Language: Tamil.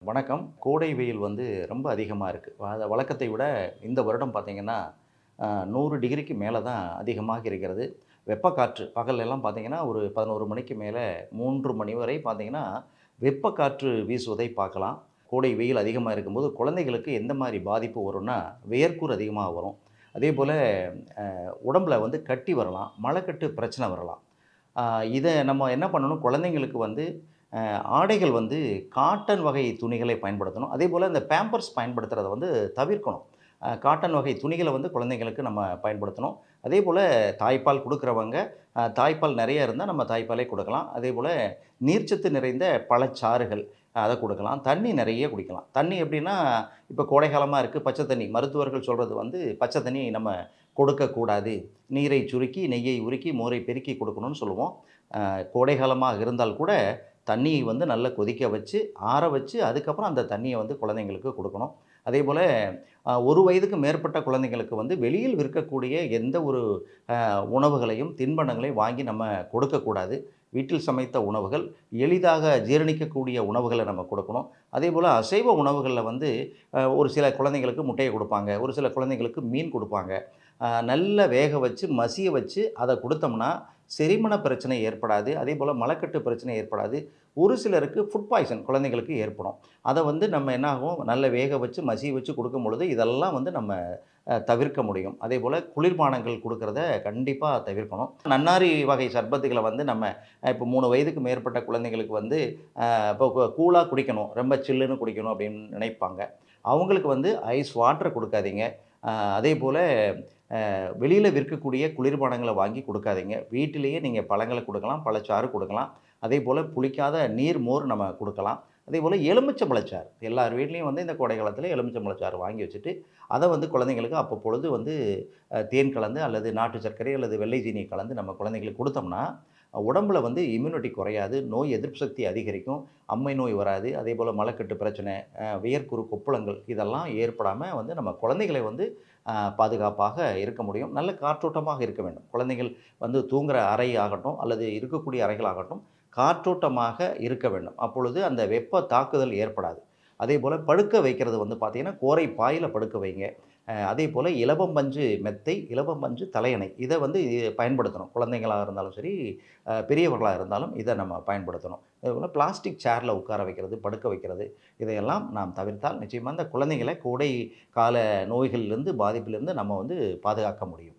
வணக்கம். கோடை வெயில் ரொம்ப அதிகமா இருக்கு. வழக்கத்தை விட இந்த வருடம் பார்த்தீங்கன்னா, 100 டிகிரிக்கு மேல தான் அதிகமாக இருக்கிறது. வெப்பக்காற்று பகல்லலாம் பார்த்தீங்கன்னா, ஒரு 11 மணிக்கு மேல 3 மணி வரை பார்த்தீங்கன்னா, வெப்பக்காற்று வீசுவதை பார்க்கலாம். கோடை வெயில் அதிகமா இருக்கும்போது, குழந்தைகளுக்கு எந்த மாரி பாதிப்பு வரும்னா, வியர்க்கூர் அதிகமா வரும். அதேபோல உடம்புல கட்டி வரலாம். மலக்கட்டு பிரச்சனை வரலாம். அ இத நம்ம என்ன பண்ணணும், குழந்தைங்களுக்கு ஆடைகள் காட்டன் வகை துணிகளை பயன்படுத்தணும். அதேபோல இந்த பேம்பர்ஸ் பயன்படுத்துறத தவிர்க்கணும். காட்டன் வகை துணிகள குழந்தைங்களுக்கு நம்ம பயன்படுத்தணும். அதேபோல தாய்ப்பால் குடுக்குறவங்க, தாய்ப்பால் நெறைய இருந்தா நம்ம தாய்ப்பாலே குடுக்கலாம். அதேபோல நீர்ச்சத்து நிறைந்த பழச்சாறுகள் அத குடுக்கலாம். தண்ணி நெறைய குடிக்கலாம். தண்ணி எப்படின்னா, இப்ப கோடை காலமா இருக்கு, பச்ச தண்ணி. மருத்துவர்கள் சொல்றது பச்ச தண்ணி நம்ம கொடுக்கக்கூடாது. நீரை சுருக்கி, நெய்யை உருக்கி, மோரை பெருக்கி குடுக்கணும்னு சொல்லுவோம். கோடை காலமாக இருந்தால் கூட தண்ணிய நல்லா கொதிக்க வச்சு, ஆற வச்சு, அதுக்கப்புறம் அந்த தண்ணிய குழந்தைங்களுக்கு குடுக்கணும். அதேபோல 1 வயதுக்கு மேற்பட்ட குழந்தைங்களுக்கு வெளியில் விற்கக்கூடிய எந்த ஒரு உணவுகளையும், தின்பண்டங்களையும் வாங்கி நம்ம கொடுக்கக்கூடாது. வீட்டில் சமைத்த உணவுகள், எளிதாக ஜீரணிக்கக்கூடிய உணவுகள நம்ம கொடுக்கணும். அதேபோல அசைவ உணவுகள்ல ஒரு சில குழந்தைங்களுக்கு முட்டைய குடுப்பாங்க. ஒரு சில குழந்தைங்களுக்கு மீன் குடுப்பாங்க. நல்லா வேக வச்சு, மசிய வச்சு அத குடுத்தோம்னா, செரிமான பிரச்சனை ஏற்படாது. அதேபோல மலக்கட்டு பிரச்சனை ஏற்படாது. ஒரு சிலருக்கு ஃபுட் பாய்சன் குழந்தைங்களுக்கு ஏற்படும். அத நம்ம என்ன ஆகும், நல்லா வேக வச்சு, மசிய வச்சு குடுக்கும் பொழுது, இதெல்லாம் நம்ம தவிர்க்க முடியும். அதேபோல குளிர்பானங்கள் குடுக்கிறத கண்டிப்பா தவிர்க்கணும். நன்னாரி வகை சர்பத்துகள நம்ம இப்போ 3 வயதுக்கு மேற்பட்ட குழந்தைங்களுக்கு இப்போ கூலா குடிக்கணும், ரொம்ப சில்லுன்னு குடிக்கணும் அப்படின்னு நினைப்பாங்க. அவங்களுக்கு ஐஸ் வாட்டர் குடுக்காதீங்க. அதேபோல வெளியில விற்கக்கூடிய குளிர்பானங்கள வாங்கி குடுக்காதீங்க. வீட்டிலேயே நீங்க பழங்கள குடுக்கலாம், பழச்சாறு குடுக்கலாம். அதேபோல புளிக்காத நீர், மோர் நம்ம குடுக்கலாம். அதேபோல எலுமிச்சம்பழச்சாறு. எல்லார் வீட்லயும் இந்த கோடை காலத்தில எலுமிச்சம்பழச்சாறு வாங்கி வச்சுட்டு, அத குழந்தைங்களுக்கு அப்பப்பொழுது தேன் கலந்து அல்லது நாட்டு சர்க்கரை அல்லது வெள்ளை ஜீனி கலந்து நம்ம குழந்தைங்களுக்கு குடுத்தோம்னா, உடம்புல இம்யூனிட்டி குறையாது, நோய் எதிர்ப்பு சக்தி அதிகரிக்கும், அம்மை நோய் வராது. அதேபோல மலக்கட்டு பிரச்சனை, வியர்க்குரு, கொப்புளங்கள் இதெல்லாம் ஏற்படாம நம்ம குழந்தைகளை பாதுகாப்பாக இருக்க முடியும். நல்ல காற்றோட்டமாக இருக்க வேண்டும். குழந்தைகள் தூங்குற அறை ஆகட்டும், அல்லது இருக்கக்கூடிய அறைகள் ஆகட்டும், காற்றோட்டமாக இருக்க வேண்டும். அப்பொழுது அந்த வெப்ப தாக்குதல் ஏற்படாது. அதேபோல படுக்க வைக்கிறது பார்த்தீங்கன்னா, கோரை பாயில படுக்க வைங்க. அதேபோல இலவம்பஞ்சு மெத்தை, இலவம்பஞ்சு தலையணை இத பயன்படுத்தணும். குழந்தைங்களா இருந்தாலும் சரி, பெரியவர்களா இருந்தாலும் இத நம்ம பயன்படுத்தணும். அதேபோல பிளாஸ்டிக் சேர்ல உட்கார வைக்கிறது, படுக்க வைக்கிறது இதையெல்லாம் நாம் தவிர்த்தால் நிச்சயமா இந்த குழந்தைங்கள கோடை கால நோய்களிலிருந்து, பாதிப்பிலிருந்து நம்ம பாதுகாக்க முடியும்.